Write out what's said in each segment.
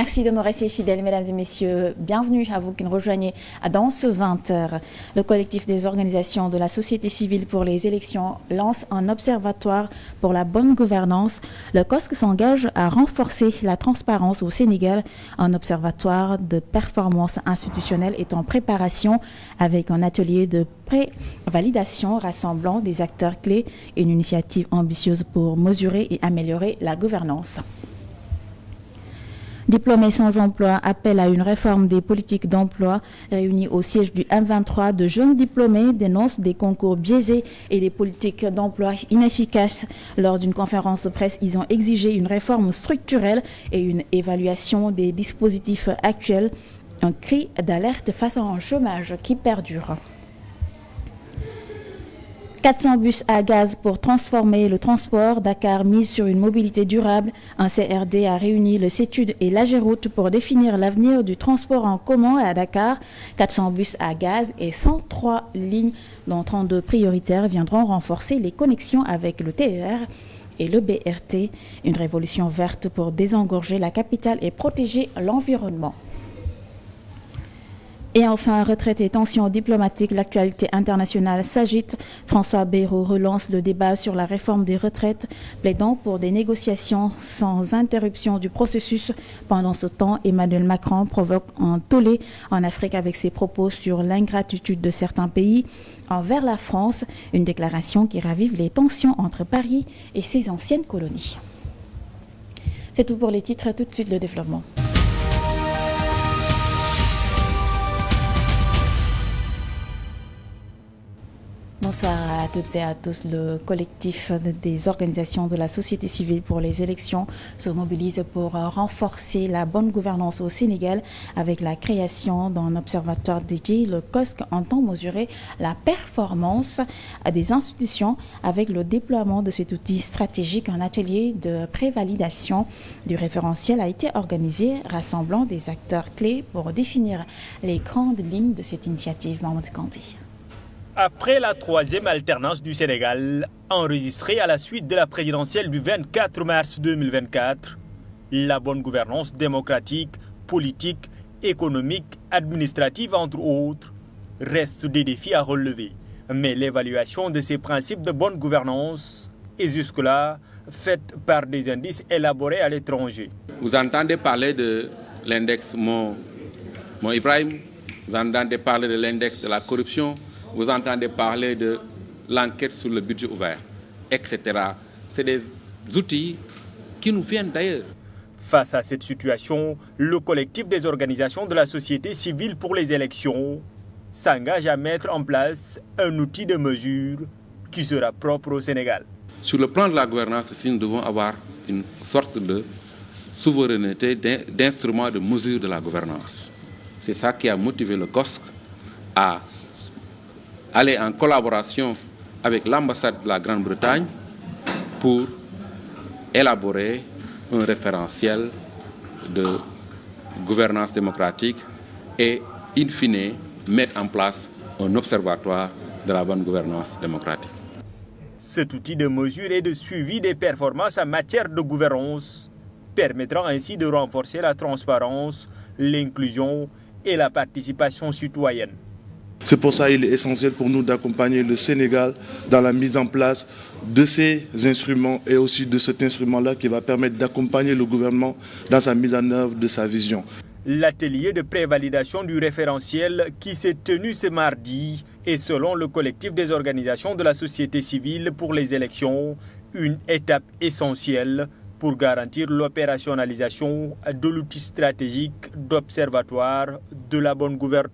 Merci de nous rester fidèles, mesdames et messieurs. Bienvenue à vous qui nous rejoignez dans ce 20h. Le collectif des organisations de la société civile pour les élections lance un observatoire pour la bonne gouvernance. Le COSC s'engage à renforcer la transparence au Sénégal. Un observatoire de performance institutionnelle est en préparation avec un atelier de pré-validation rassemblant des acteurs clés et une initiative ambitieuse pour mesurer et améliorer la gouvernance. Diplômés sans emploi appellent à une réforme des politiques d'emploi. Réunis au siège du M23, de jeunes diplômés dénoncent des concours biaisés et des politiques d'emploi inefficaces. Lors d'une conférence de presse, ils ont exigé une réforme structurelle et une évaluation des dispositifs actuels. Un cri d'alerte face à un chômage qui perdure. 400 bus à gaz pour transformer le transport. Dakar mise sur une mobilité durable. Un CRD a réuni le CETUD et l'AGEROUTE pour définir l'avenir du transport en commun à Dakar. 400 bus à gaz et 103 lignes, dont 32 prioritaires, viendront renforcer les connexions avec le TER et le BRT. Une révolution verte pour désengorger la capitale et protéger l'environnement. Et enfin, retraite et tensions diplomatiques, l'actualité internationale s'agite. François Bayrou relance le débat sur la réforme des retraites, plaidant pour des négociations sans interruption du processus. Pendant ce temps, Emmanuel Macron provoque un tollé en Afrique avec ses propos sur l'ingratitude de certains pays envers la France, une déclaration qui ravive les tensions entre Paris et ses anciennes colonies. C'est tout pour les titres, tout de suite le développement. Bonsoir à toutes et à tous. Le collectif des organisations de la société civile pour les élections se mobilise pour renforcer la bonne gouvernance au Sénégal avec la création d'un observatoire dédié. Le COSC entend mesurer la performance des institutions avec le déploiement de cet outil stratégique. Un atelier de prévalidation du référentiel a été organisé, rassemblant des acteurs clés pour définir les grandes lignes de cette initiative. Mamadou Kanté. Après la troisième alternance du Sénégal, enregistrée à la suite de la présidentielle du 24 mars 2024, la bonne gouvernance démocratique, politique, économique, administrative, entre autres, reste des défis à relever. Mais l'évaluation de ces principes de bonne gouvernance est jusque-là faite par des indices élaborés à l'étranger. Vous entendez parler de l'index Mo Ibrahim, vous entendez parler de l'index de la corruption, vous entendez parler de l'enquête sur le budget ouvert, etc. C'est des outils qui nous viennent d'ailleurs. Face à cette situation, le collectif des organisations de la société civile pour les élections s'engage à mettre en place un outil de mesure qui sera propre au Sénégal. Sur le plan de la gouvernance aussi, nous devons avoir une sorte de souveraineté d'instruments de mesure de la gouvernance. C'est ça qui a motivé le COSC à aller en collaboration avec l'ambassade de la Grande-Bretagne pour élaborer un référentiel de gouvernance démocratique et, in fine, mettre en place un observatoire de la bonne gouvernance démocratique. Cet outil de mesure et de suivi des performances en matière de gouvernance permettra ainsi de renforcer la transparence, l'inclusion et la participation citoyenne. C'est pour ça qu'il est essentiel pour nous d'accompagner le Sénégal dans la mise en place de ces instruments et aussi de cet instrument-là qui va permettre d'accompagner le gouvernement dans sa mise en œuvre de sa vision. L'atelier de prévalidation du référentiel qui s'est tenu ce mardi est, selon le collectif des organisations de la société civile pour les élections, une étape essentielle pour garantir l'opérationnalisation de l'outil stratégique d'observatoire de la bonne gouvernance.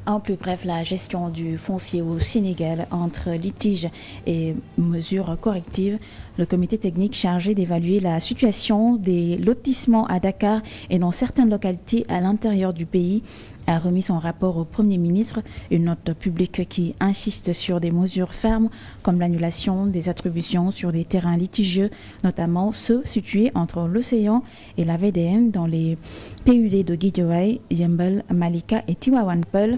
En plus bref, la gestion du foncier au Sénégal entre litiges et mesures correctives. Le comité technique chargé d'évaluer la situation des lotissements à Dakar et dans certaines localités à l'intérieur du pays a remis son rapport au Premier ministre, une note publique qui insiste sur des mesures fermes comme l'annulation des attributions sur des terrains litigieux, notamment ceux situés entre l'océan et la VDN dans les PUD de Guédiawaye, Yeumbeul, Malika et Tivaouane Peulh.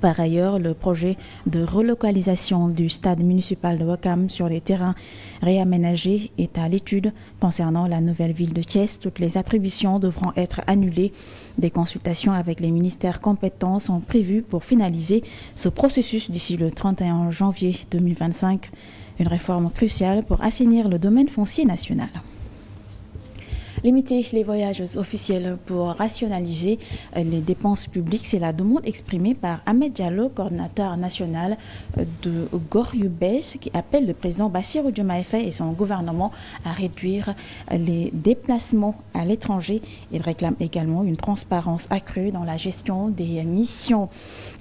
Par ailleurs, le projet de relocalisation du stade municipal de Ouakam sur les terrains réaménagés est à l'étude. Concernant la nouvelle ville de Thiès, toutes les attributions devront être annulées. Des consultations avec les ministères compétents sont prévues pour finaliser ce processus d'ici le 31 janvier 2025. Une réforme cruciale pour assainir le domaine foncier national. Limiter les voyages officiels pour rationaliser les dépenses publiques, c'est la demande exprimée par Ahmed Diallo, coordinateur national de Gor-Yubès, qui appelle le président Bassirou Diomaye Faye et son gouvernement à réduire les déplacements à l'étranger. Il réclame également une transparence accrue dans la gestion des missions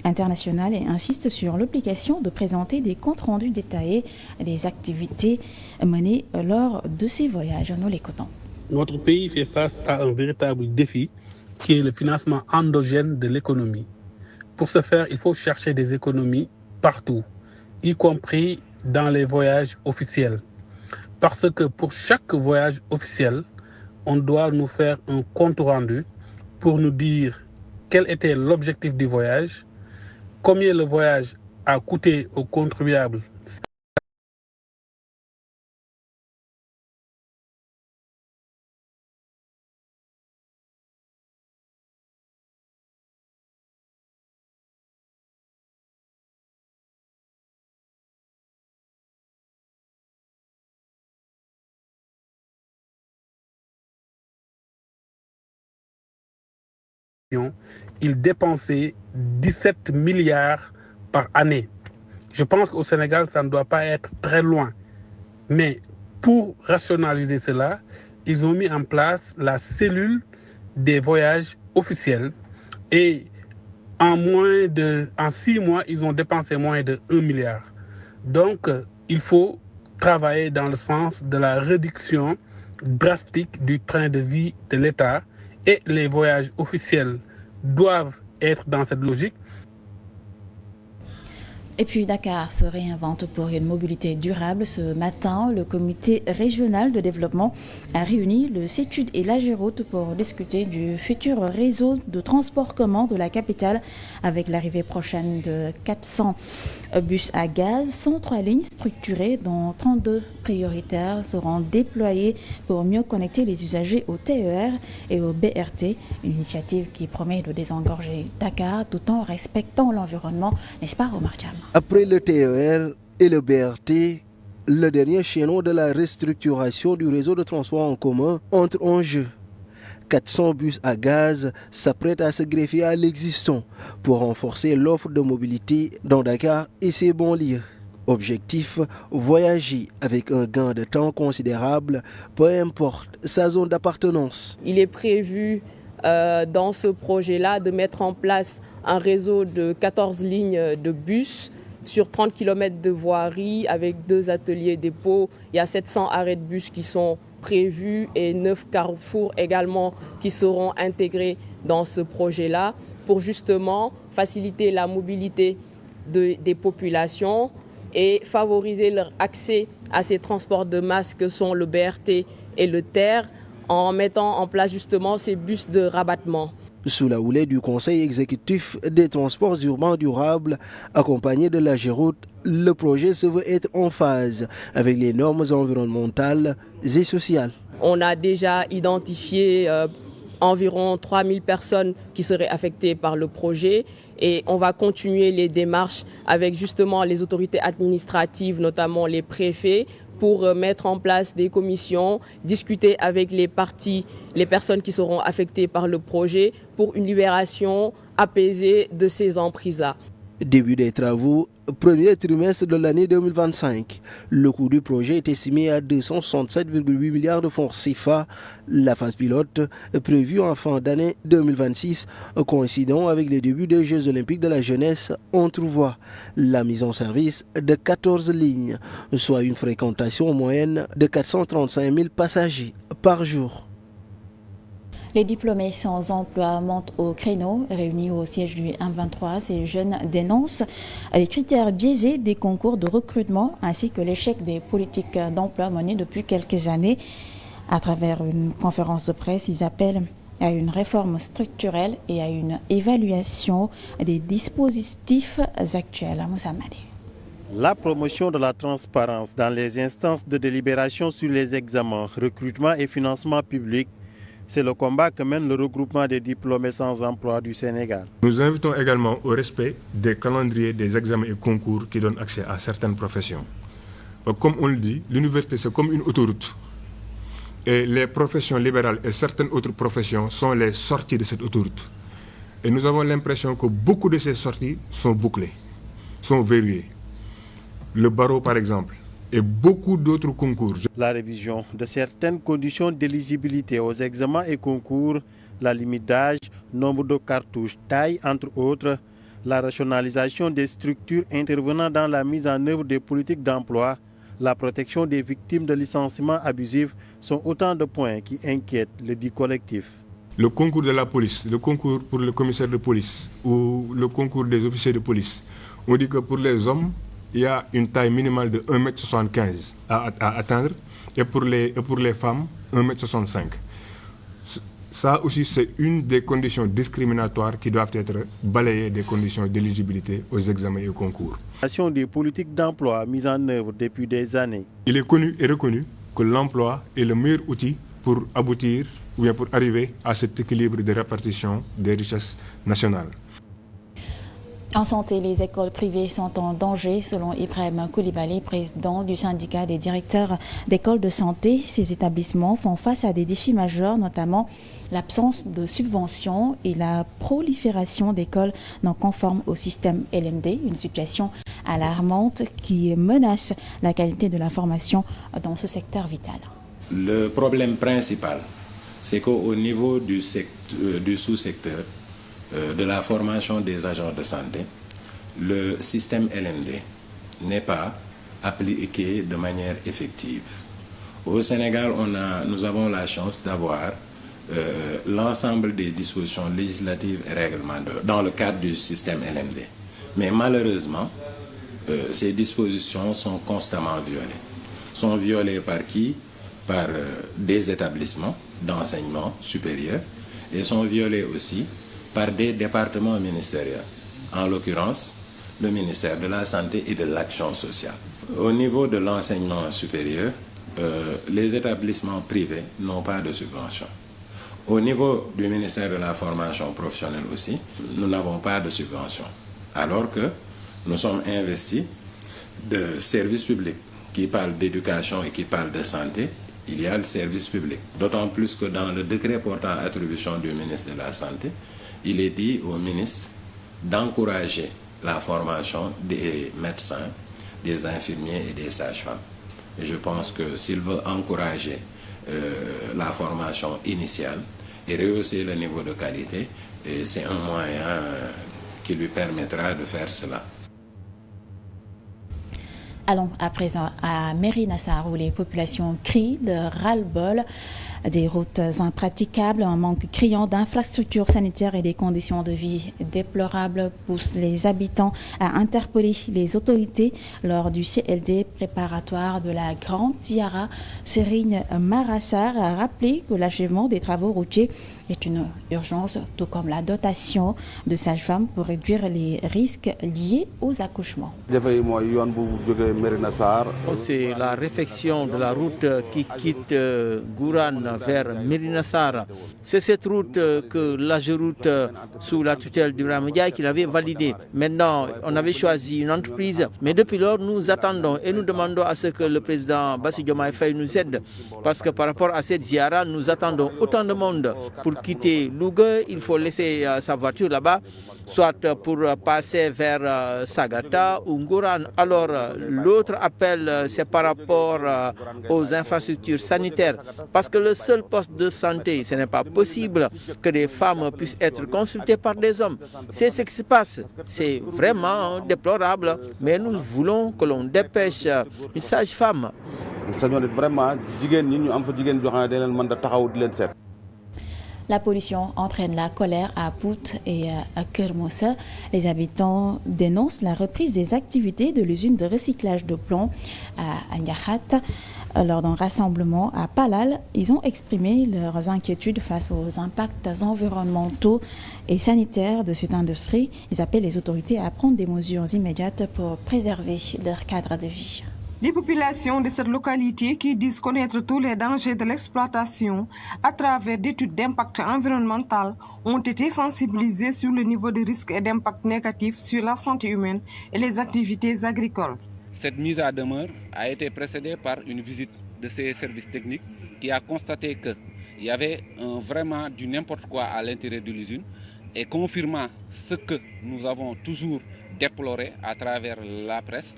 internationales et insiste sur l'obligation de présenter des comptes rendus détaillés des activités menées lors de ces voyages. Nous l'écoutons. Notre pays fait face à un véritable défi qui est le financement endogène de l'économie. Pour ce faire, il faut chercher des économies partout, y compris dans les voyages officiels. Parce que pour chaque voyage officiel, on doit nous faire un compte rendu pour nous dire quel était l'objectif du voyage, combien le voyage a coûté aux contribuables. Il dépensait 17 milliards par année. Je pense qu'au Sénégal, ça ne doit pas être très loin. Mais pour rationaliser cela, ils ont mis en place la cellule des voyages officiels. Et en 6 mois, ils ont dépensé moins de 1 milliard. Donc, il faut travailler dans le sens de la réduction drastique du train de vie de l'État. Et les voyages officiels doivent être dans cette logique. Et puis Dakar se réinvente pour une mobilité durable. Ce matin, le comité régional de développement a réuni le CETUD et l'AGEROUTE pour discuter du futur réseau de transport commun de la capitale avec l'arrivée prochaine de 400 bus à gaz. 103 lignes structurées dont 32 prioritaires seront déployées pour mieux connecter les usagers au TER et au BRT. Une initiative qui promet de désengorger Dakar tout en respectant l'environnement, n'est-ce pas Omar Cham? Après le TER et le BRT, le dernier chaînon de la restructuration du réseau de transport en commun entre en jeu. 400 bus à gaz s'apprêtent à se greffer à l'existant pour renforcer l'offre de mobilité dans Dakar et ses banlieues. Objectif, voyager avec un gain de temps considérable, peu importe sa zone d'appartenance. Il est prévu dans ce projet-là de mettre en place un réseau de 14 lignes de bus sur 30 km de voirie avec 2 ateliers dépôts. Il y a 700 arrêts de bus qui sont prévus et 9 carrefours également qui seront intégrés dans ce projet-là pour justement faciliter la mobilité des populations et favoriser leur accès à ces transports de masse que sont le BRT et le TER en mettant en place justement ces bus de rabattement. Sous la houlette du Conseil exécutif des transports urbains durables, accompagné de l'AGEROUTE, le projet se veut être en phase avec les normes environnementales et sociales. On a déjà identifié environ 3000 personnes qui seraient affectées par le projet et on va continuer les démarches avec justement les autorités administratives, notamment les préfets, pour mettre en place des commissions, discuter avec les parties, les personnes qui seront affectées par le projet pour une libération apaisée de ces emprises-là. Début des travaux, premier trimestre de l'année 2025. Le coût du projet est estimé à 267,8 milliards de francs CFA. La phase pilote prévue en fin d'année 2026, coïncidant avec les débuts des Jeux olympiques de la jeunesse, entrevoit la mise en service de 14 lignes, soit une fréquentation moyenne de 435 000 passagers par jour. Les diplômés sans emploi montent au créneau. Réunis au siège du M23, ces jeunes dénoncent les critères biaisés des concours de recrutement ainsi que l'échec des politiques d'emploi menées depuis quelques années. À travers une conférence de presse, ils appellent à une réforme structurelle et à une évaluation des dispositifs actuels. Moussa Madé. La promotion de la transparence dans les instances de délibération sur les examens, recrutement et financement public, c'est le combat que mène le regroupement des diplômés sans emploi du Sénégal. Nous invitons également au respect des calendriers des examens et concours qui donnent accès à certaines professions. Comme on le dit, l'université c'est comme une autoroute. Et les professions libérales et certaines autres professions sont les sorties de cette autoroute. Et nous avons l'impression que beaucoup de ces sorties sont bouclées, sont verrouillées. Le barreau par exemple, et beaucoup d'autres concours. La révision de certaines conditions d'éligibilité aux examens et concours, la limite d'âge, nombre de cartouches, taille entre autres, la rationalisation des structures intervenant dans la mise en œuvre des politiques d'emploi, la protection des victimes de licenciements abusifs sont autant de points qui inquiètent le dit collectif. Le concours de la police, le concours pour le commissaire de police ou le concours des officiers de police, on dit que pour les hommes, il y a une taille minimale de 1,75 m à atteindre et pour les femmes, 1,65 m. Ça aussi, c'est une des conditions discriminatoires qui doivent être balayées des conditions d'éligibilité aux examens et aux concours. Des politiques d'emploi mises en œuvre depuis des années. Il est connu et reconnu que l'emploi est le meilleur outil pour aboutir ou bien pour arriver à cet équilibre de répartition des richesses nationales. En santé, les écoles privées sont en danger, selon Ibrahim Koulibaly, président du syndicat des directeurs d'écoles de santé. Ces établissements font face à des défis majeurs, notamment l'absence de subventions et la prolifération d'écoles non conformes au système LMD, une situation alarmante qui menace la qualité de la formation dans ce secteur vital. Le problème principal, c'est qu'au niveau du sous-secteur, de la formation des agents de santé, le système LMD n'est pas appliqué de manière effective. Au Sénégal, nous avons la chance d'avoir l'ensemble des dispositions législatives et réglementaires dans le cadre du système LMD. Mais malheureusement, ces dispositions sont constamment violées. Sont violées par qui? Par des établissements d'enseignement supérieur et sont violées aussi par des départements ministériels, en l'occurrence le ministère de la Santé et de l'Action sociale. Au niveau de l'enseignement supérieur, les établissements privés n'ont pas de subvention. Au niveau du ministère de la Formation professionnelle aussi, nous n'avons pas de subvention, alors que nous sommes investis de services publics qui parlent d'éducation et qui parlent de santé. Il y a le service public, d'autant plus que dans le décret portant attribution du ministre de la Santé, il est dit au ministre d'encourager la formation des médecins, des infirmiers et des sages-femmes. Et je pense que s'il veut encourager la formation initiale et rehausser le niveau de qualité, c'est un moyen qui lui permettra de faire cela. Allons à présent à Mérina Sarr où les populations crient le ras-le-bol. Des routes impraticables, un manque criant d'infrastructures sanitaires et des conditions de vie déplorables poussent les habitants à interpeller les autorités lors du CLD préparatoire de la Grande Ziara. Serigne Marassar a rappelé que l'achèvement des travaux routiers est une urgence, tout comme la dotation de sages-femmes pour réduire les risques liés aux accouchements. C'est la réfection de la route qui quitte Gourane vers Mérina Sarr. C'est cette route que l'AGEROUTE, sous la tutelle d'Ibrahim Ndiaye, qu'il avait validée. Maintenant, on avait choisi une entreprise, mais depuis lors, nous attendons et nous demandons à ce que le président Bassirou Diomaye Faye nous aide. Parce que par rapport à cette ziara, nous attendons autant de monde. Pour quitter Louga, il faut laisser sa voiture là-bas, soit pour passer vers Sagata ou Ngourane. Alors, l'autre appel, c'est par rapport aux infrastructures sanitaires. Parce que le seul poste de santé, ce n'est pas possible que les femmes puissent être consultées par des hommes. C'est ce qui se passe. C'est vraiment déplorable. Mais nous voulons que l'on dépêche une sage-femme. La pollution entraîne la colère à Pout et à Kermoussa. Les habitants dénoncent la reprise des activités de l'usine de recyclage de plomb à Ndiakhat. Lors d'un rassemblement à Palal, ils ont exprimé leurs inquiétudes face aux impacts environnementaux et sanitaires de cette industrie. Ils appellent les autorités à prendre des mesures immédiates pour préserver leur cadre de vie. Les populations de cette localité qui disent connaître tous les dangers de l'exploitation à travers d'études d'impact environnemental ont été sensibilisées sur le niveau de risque et d'impact négatif sur la santé humaine et les activités agricoles. Cette mise à demeure a été précédée par une visite de ces services techniques qui a constaté qu'il y avait vraiment du n'importe quoi à l'intérieur de l'usine et confirmant ce que nous avons toujours déploré à travers la presse.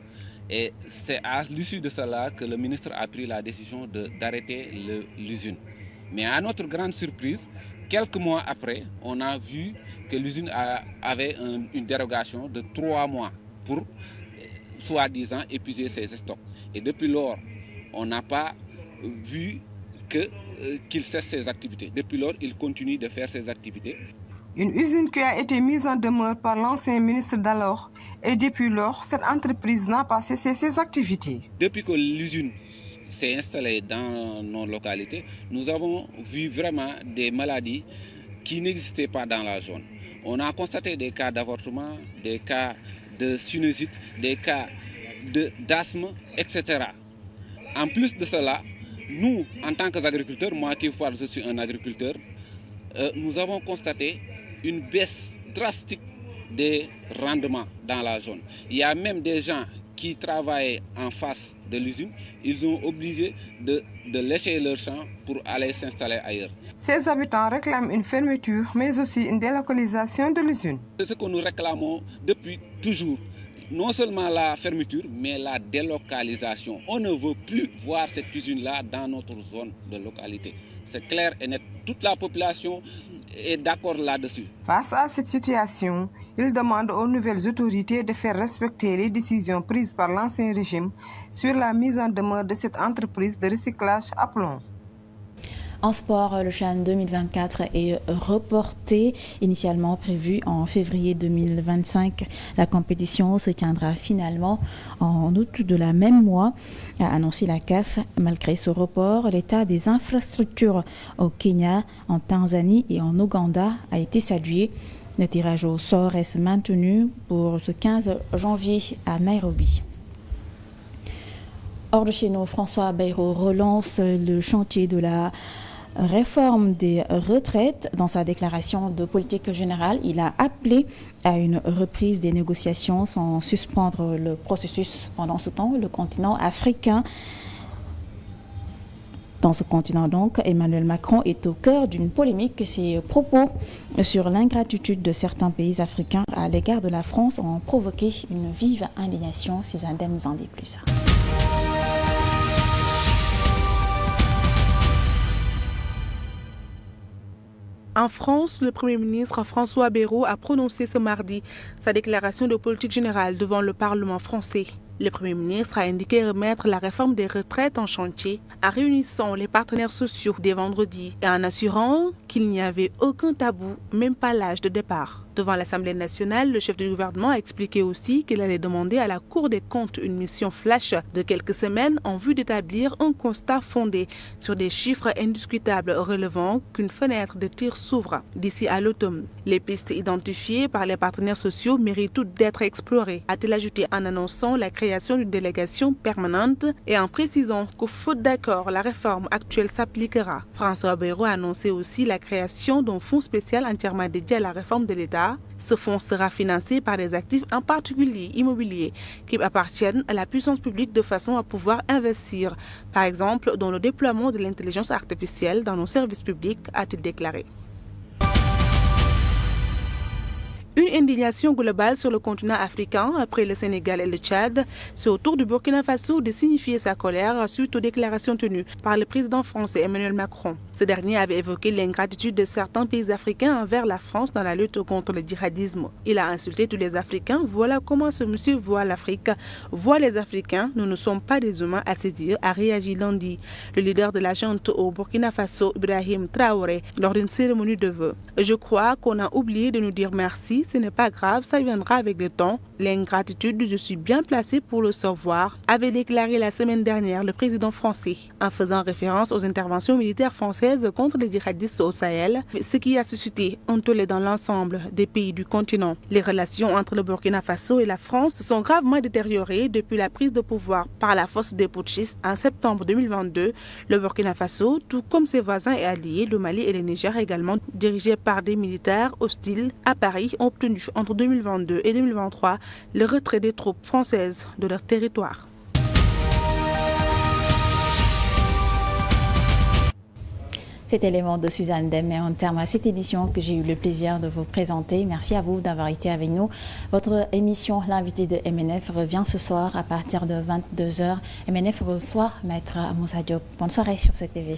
Et c'est à l'issue de cela que le ministre a pris la décision d'arrêter l'usine. Mais à notre grande surprise, quelques mois après, on a vu que l'usine avait une dérogation de 3 mois pour, soi-disant, épuiser ses stocks. Et depuis lors, on n'a pas vu qu'il cesse ses activités. Depuis lors, il continue de faire ses activités. Une usine qui a été mise en demeure par l'ancien ministre d'alors. Et depuis lors, cette entreprise n'a pas cessé ses activités. Depuis que l'usine s'est installée dans nos localités, nous avons vu vraiment des maladies qui n'existaient pas dans la zone. On a constaté des cas d'avortement, des cas de sinusite, des cas d'asthme, etc. En plus de cela, nous, en tant qu'agriculteurs, moi qui je suis un agriculteur, nous avons constaté une baisse drastique des rendements dans la zone. Il y a même des gens qui travaillaient en face de l'usine, ils ont obligé de lécher leur champ pour aller s'installer ailleurs. Ces habitants réclament une fermeture, mais aussi une délocalisation de l'usine. C'est ce que nous réclamons depuis toujours. Non seulement la fermeture, mais la délocalisation. On ne veut plus voir cette usine-là dans notre zone de localité. C'est clair et net. Toute la population est d'accord là-dessus. Face à cette situation, il demande aux nouvelles autorités de faire respecter les décisions prises par l'ancien régime sur la mise en demeure de cette entreprise de recyclage à plomb. En sport, le CHAN 2024 est reporté, initialement prévu en février 2025. La compétition se tiendra finalement en août de la même mois, a annoncé la CAF. Malgré ce report, l'état des infrastructures au Kenya, en Tanzanie et en Ouganda a été salué. Le tirage au sort reste maintenu pour ce 15 janvier à Nairobi. Hors de chez nous, François Bayrou relance le chantier de la réforme des retraites. Dans sa déclaration de politique générale, il a appelé à une reprise des négociations sans suspendre le processus. Pendant ce temps, le continent africain, dans ce continent donc, Emmanuel Macron est au cœur d'une polémique. Ses propos sur l'ingratitude de certains pays africains à l'égard de la France ont provoqué une vive indignation. Suzanne Ben nous en dit plus. En France, le Premier ministre François Bayrou a prononcé ce mardi sa déclaration de politique générale devant le Parlement français. Le Premier ministre a indiqué remettre la réforme des retraites en chantier en réunissant les partenaires sociaux dès vendredi et en assurant qu'il n'y avait aucun tabou, même pas l'âge de départ. Devant l'Assemblée nationale, le chef du gouvernement a expliqué aussi qu'il allait demander à la Cour des comptes une mission flash de quelques semaines en vue d'établir un constat fondé sur des chiffres indiscutables relevant qu'une fenêtre de tir s'ouvre d'ici à l'automne. Les pistes identifiées par les partenaires sociaux méritent toutes d'être explorées, a-t-il ajouté en annonçant la création d'une délégation permanente et en précisant que faute d'accord, la réforme actuelle s'appliquera. François Bayrou a annoncé aussi la création d'un fonds spécial entièrement dédié à la réforme de l'État. Ce fonds sera financé par des actifs, en particulier immobiliers, qui appartiennent à la puissance publique de façon à pouvoir investir, par exemple dans le déploiement de l'intelligence artificielle dans nos services publics, a-t-il déclaré. Une indignation globale sur le continent africain après le Sénégal et le Tchad. C'est au tour du Burkina Faso de signifier sa colère suite aux déclarations tenues par le président français Emmanuel Macron. Ce dernier avait évoqué l'ingratitude de certains pays africains envers la France dans la lutte contre le djihadisme. Il a insulté tous les Africains. Voilà comment ce monsieur voit l'Afrique. Voit les Africains, nous ne sommes pas des humains à saisir, a réagi lundi le leader de la junte au Burkina Faso, Ibrahim Traoré, lors d'une cérémonie de vœux. Je crois qu'on a oublié de nous dire merci. Ce n'est pas grave, ça viendra avec le temps. L'ingratitude, je suis bien placé pour le savoir, avait déclaré la semaine dernière le président français, en faisant référence aux interventions militaires françaises contre les djihadistes au Sahel, ce qui a suscité un tollé dans l'ensemble des pays du continent. Les relations entre le Burkina Faso et la France se sont gravement détériorées depuis la prise de pouvoir par la force des putschistes en septembre 2022. Le Burkina Faso, tout comme ses voisins et alliés, le Mali et le Niger également, dirigés par des militaires hostiles à Paris, ont obtenu entre 2022 et 2023 le retrait des troupes françaises de leur territoire. Cet élément de Suzanne Dem met un terme à cette édition que j'ai eu le plaisir de vous présenter. Merci à vous d'avoir été avec nous. Votre émission, l'invité de MNF, revient ce soir à partir de 22h. MNF reçoit Maître Moussa Diop. Bonne soirée sur cette TV.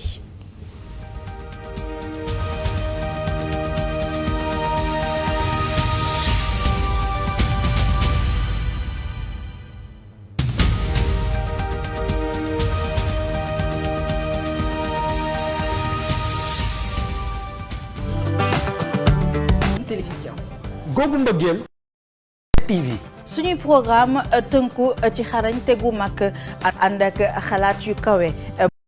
Googu Mbëggeel TV. suñuy programme tënku ci xarañ tegu mag ànd ak xalaat yu kawe.